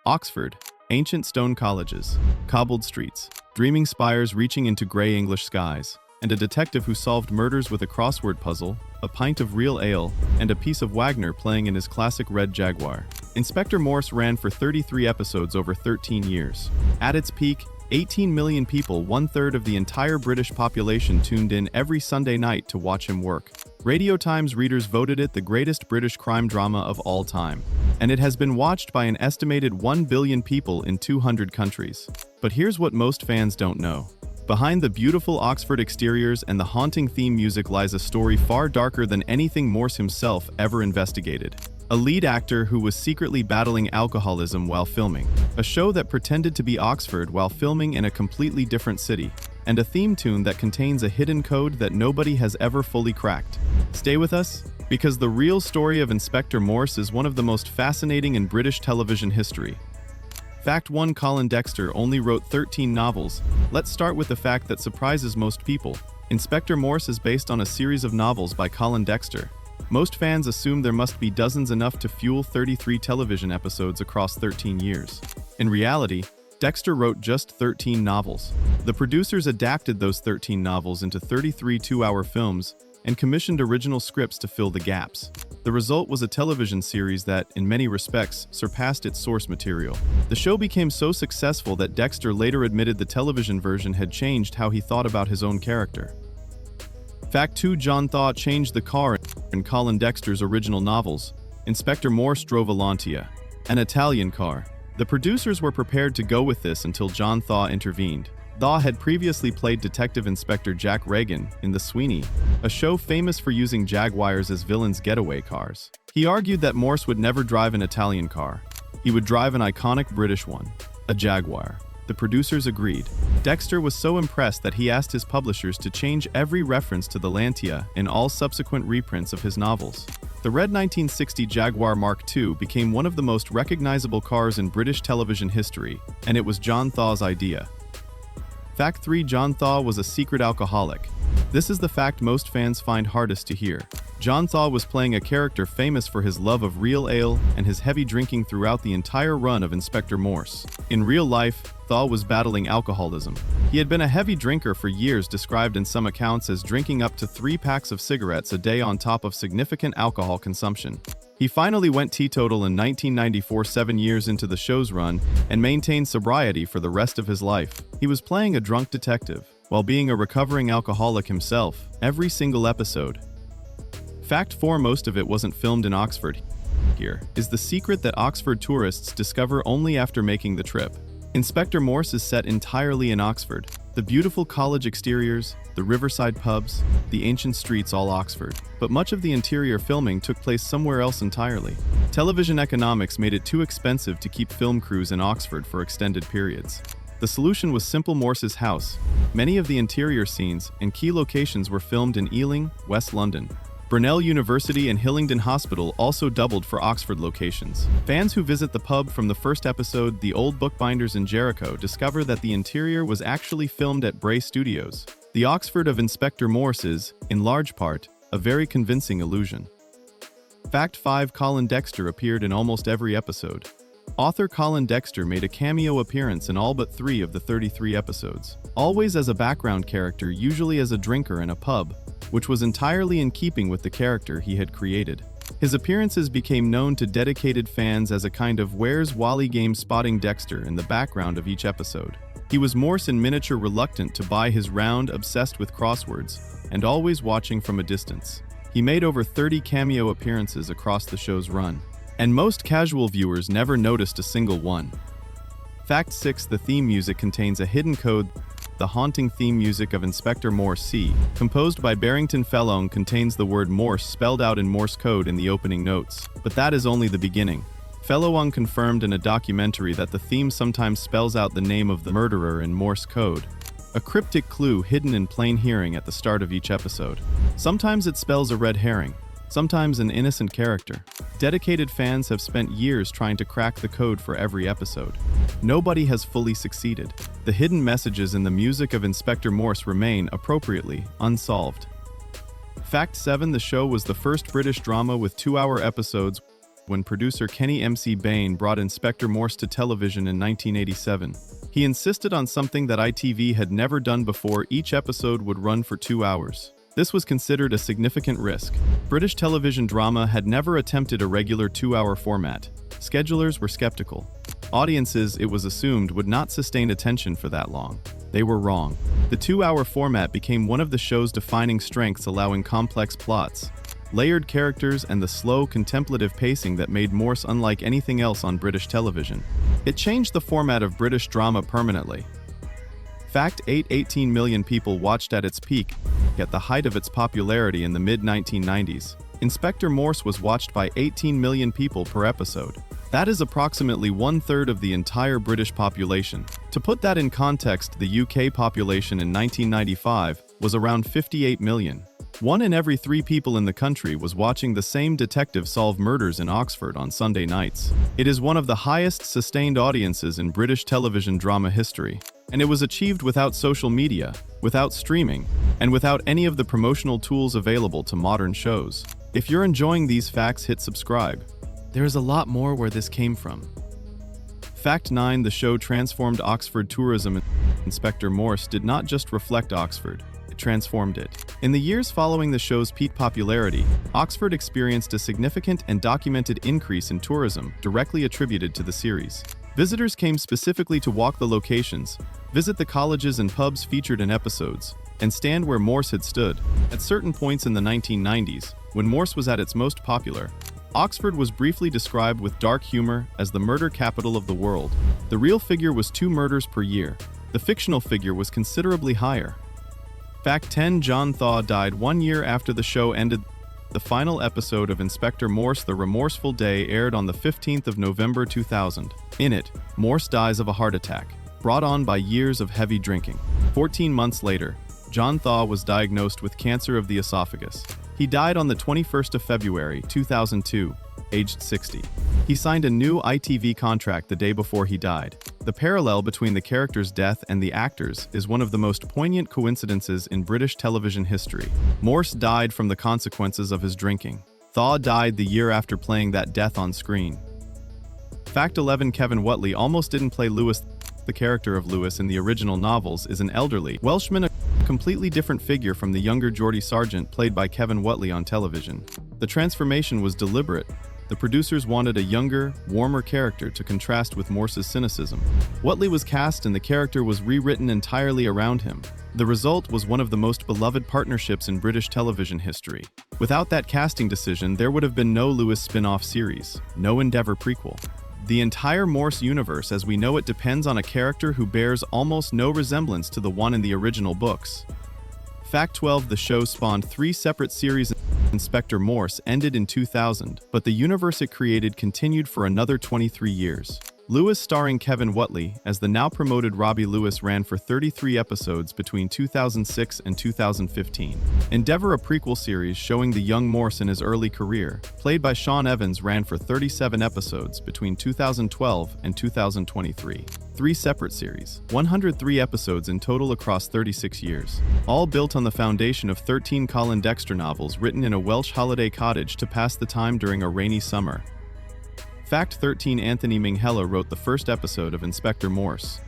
Oxford, ancient stone colleges, cobbled streets, dreaming spires reaching into grey English skies, and a detective who solved murders with a crossword puzzle, a pint of real ale, and a piece of Wagner playing in his classic red Jaguar. Inspector Morse ran for 33 episodes over 13 years. At its peak, 18 million people, one-third of the entire British population, tuned in every Sunday night to watch him work. Radio Times readers voted it the greatest British crime drama of all time, and it has been watched by an estimated 1 billion people in 200 countries. But here's what most fans don't know. Behind the beautiful Oxford exteriors and the haunting theme music lies a story far darker than anything Morse himself ever investigated. A lead actor who was secretly battling alcoholism while filming, a show that pretended to be Oxford while filming in a completely different city, and a theme tune that contains a hidden code that nobody has ever fully cracked. Stay with us, because the real story of Inspector Morse is one of the most fascinating in British television history. Fact 1: Colin Dexter only wrote 13 novels. Let's start with the fact that surprises most people. Inspector Morse is based on a series of novels by Colin Dexter. Most fans assume there must be dozens, enough to fuel 33 television episodes across 13 years. In reality, Dexter wrote just 13 novels. The producers adapted those 13 novels into 33 two-hour films and commissioned original scripts to fill the gaps. The result was a television series that, in many respects, surpassed its source material. The show became so successful that Dexter later admitted the television version had changed how he thought about his own character. Fact 2: John Thaw changed the car in Colin Dexter's original novels. Inspector Morse drove a Lancia, an Italian car. The producers were prepared to go with this until John Thaw intervened. Thaw had previously played Detective Inspector Jack Reagan in The Sweeney, a show famous for using Jaguars as villains' getaway cars. He argued that Morse would never drive an Italian car. He would drive an iconic British one, a Jaguar. The producers agreed. Dexter was so impressed that he asked his publishers to change every reference to the Lancia in all subsequent reprints of his novels. The red 1960 Jaguar Mark II became one of the most recognizable cars in British television history, and it was John Thaw's idea. Fact 3: John Thaw was a secret alcoholic. This is the fact most fans find hardest to hear. John Thaw was playing a character famous for his love of real ale and his heavy drinking throughout the entire run of Inspector Morse. In real life, Thaw was battling alcoholism. He had been a heavy drinker for years, described in some accounts as drinking up to 3 packs of cigarettes a day on top of significant alcohol consumption. He finally went teetotal in 1994, 7 years into the show's run, and maintained sobriety for the rest of his life. He was playing a drunk detective, while being a recovering alcoholic himself, every single episode. Fact 4: most of it wasn't filmed in Oxford. Here is the secret that Oxford tourists discover only after making the trip. Inspector Morse is set entirely in Oxford. The beautiful college exteriors, the riverside pubs, the ancient streets, all Oxford. But much of the interior filming took place somewhere else entirely. Television economics made it too expensive to keep film crews in Oxford for extended periods. The solution was simple: Morse's house. Many of the interior scenes and key locations were filmed in Ealing, West London. Brunel University and Hillingdon Hospital also doubled for Oxford locations. Fans who visit the pub from the first episode, The Old Bookbinders in Jericho, discover that the interior was actually filmed at Bray Studios. The Oxford of Inspector Morse is, in large part, a very convincing illusion. Fact 5: Colin Dexter appeared in almost every episode. Author Colin Dexter made a cameo appearance in all but 3 of the 33 episodes, always as a background character, usually as a drinker in a pub, which was entirely in keeping with the character he had created. His appearances became known to dedicated fans as a kind of Where's Wally game, spotting Dexter in the background of each episode. He was Morse in miniature, reluctant to buy his round, obsessed with crosswords, and always watching from a distance. He made over 30 cameo appearances across the show's run, and most casual viewers never noticed a single one. Fact 6: the theme music contains a hidden code. The haunting theme music of Inspector Morse C, composed by Barrington Fellowes, contains the word Morse spelled out in Morse code in the opening notes. But that is only the beginning. Fellowes confirmed in a documentary that the theme sometimes spells out the name of the murderer in Morse code, a cryptic clue hidden in plain hearing at the start of each episode. Sometimes it spells a red herring, sometimes an innocent character. Dedicated fans have spent years trying to crack the code for every episode. Nobody has fully succeeded. The hidden messages in the music of Inspector Morse remain, appropriately, unsolved. Fact 7: the show was the first British drama with 2-hour episodes. when producer Kenny MC Bain brought Inspector Morse to television in 1987. He insisted on something that ITV had never done before: each episode would run for 2 hours. This was considered a significant risk. British television drama had never attempted a regular 2-hour format. Schedulers were skeptical. Audiences, it was assumed, would not sustain attention for that long. They were wrong. The 2-hour format became one of the show's defining strengths, allowing complex plots, layered characters, and the slow, contemplative pacing that made Morse unlike anything else on British television. It changed the format of British drama permanently. Fact 8: 18 million people watched at its peak. At the height of its popularity in the mid-1990s, Inspector Morse was watched by 18 million people per episode. That is approximately 1/3 of the entire British population. To put that in context, the UK population in 1995 was around 58 million. 1 in every 3 people in the country was watching the same detective solve murders in Oxford on Sunday nights. It is one of the highest sustained audiences in British television drama history, and it was achieved without social media, without streaming, and without any of the promotional tools available to modern shows. If you're enjoying these facts, hit subscribe. There is a lot more where this came from. Fact 9: the show transformed Oxford tourism. Inspector Morse did not just reflect Oxford, it transformed it. In the years following the show's peak popularity, Oxford experienced a significant and documented increase in tourism directly attributed to the series. Visitors came specifically to walk the locations, visit the colleges and pubs featured in episodes, and stand where Morse had stood. At certain points in the 1990s, when Morse was at its most popular, Oxford was briefly described with dark humor as the murder capital of the world. The real figure was 2 murders per year. The fictional figure was considerably higher. Fact 10: John Thaw died 1 year after the show ended. The final episode of Inspector Morse: The Remorseful Day aired on the 15th of November 2000. In it, Morse dies of a heart attack, brought on by years of heavy drinking. 14 months later, John Thaw was diagnosed with cancer of the esophagus. He died on the 21st of February 2002, aged 60. He signed a new ITV contract the day before he died. The parallel between the character's death and the actor's is one of the most poignant coincidences in British television history. Morse died from the consequences of his drinking. Thaw died the year after playing that death on screen. Fact 11: Kevin Whately almost didn't play Lewis. The character of Lewis in the original novels is an elderly Welshman, a completely different figure from the younger Geordie Sargent played by Kevin Whately on television. The transformation was deliberate. The producers wanted a younger, warmer character to contrast with Morse's cynicism. Whately was cast and the character was rewritten entirely around him. The result was one of the most beloved partnerships in British television history. Without that casting decision, there would have been no Lewis spin-off series, no Endeavour prequel. The entire Morse universe as we know it depends on a character who bears almost no resemblance to the one in the original books. Fact 12: the show spawned 3 separate series. Inspector Morse ended in 2000, but the universe it created continued for another 23 years. Lewis, starring Kevin Whately as the now-promoted Robbie Lewis, ran for 33 episodes between 2006 and 2015. Endeavour, a prequel series showing the young Morse in his early career, played by Sean Evans, ran for 37 episodes between 2012 and 2023. 3 separate series, 103 episodes in total across 36 years, all built on the foundation of 13 Colin Dexter novels written in a Welsh holiday cottage to pass the time during a rainy summer. Fact 13: Anthony Minghella wrote the first episode of Inspector Morse.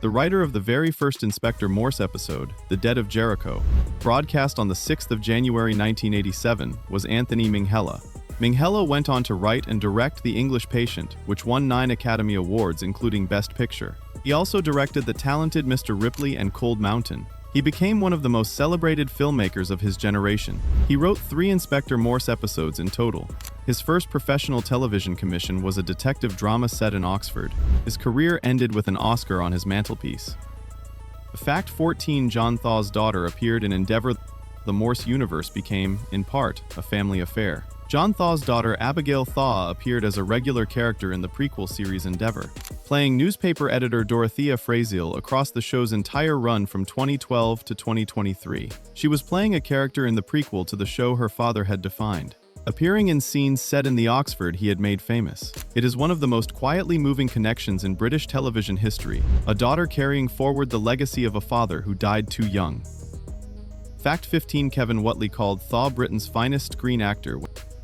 The writer of the very first Inspector Morse episode, The Dead of Jericho, broadcast on the 6th of January 1987, was Anthony Minghella. Minghella went on to write and direct The English Patient, which won 9 Academy Awards including Best Picture. He also directed the talented Mr. Ripley and Cold Mountain. He became one of the most celebrated filmmakers of his generation. He wrote 3 Inspector Morse episodes in total. His first professional television commission was a detective drama set in Oxford. His career ended with an Oscar on his mantelpiece. Fact 14: John Thaw's daughter appeared in Endeavour. The Morse universe became, in part, a family affair. John Thaw's daughter Abigail Thaw appeared as a regular character in the prequel series Endeavour, playing newspaper editor Dorothea Frazil across the show's entire run from 2012 to 2023. She was playing a character in the prequel to the show her father had defined, appearing in scenes set in the Oxford he had made famous. It is one of the most quietly moving connections in British television history, a daughter carrying forward the legacy of a father who died too young. Fact 15: Kevin Whately called Thaw Britain's finest screen actor.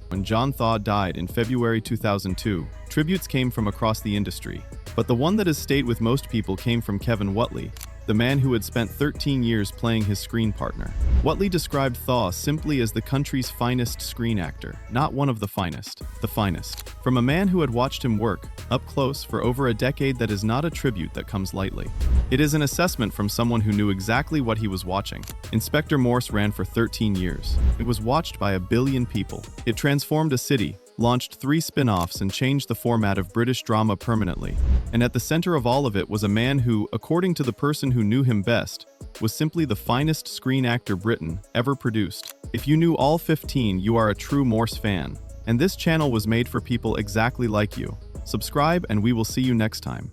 When John Thaw died in February 2002, tributes came from across the industry. But the one that has stayed with most people came from Kevin Whately, the man who had spent 13 years playing his screen partner. Whately described Thaw simply as the country's finest screen actor, not one of the finest, the finest. From a man who had watched him work, up close, for over a decade, that is not a tribute that comes lightly. It is an assessment from someone who knew exactly what he was watching. Inspector Morse ran for 13 years. It was watched by 1 billion people. It transformed a city, launched 3 spin-offs, and changed the format of British drama permanently. And at the center of all of it was a man who, according to the person who knew him best, was simply the finest screen actor Britain ever produced. If you knew all 15, you are a true Morse fan. And this channel was made for people exactly like you. Subscribe and we will see you next time.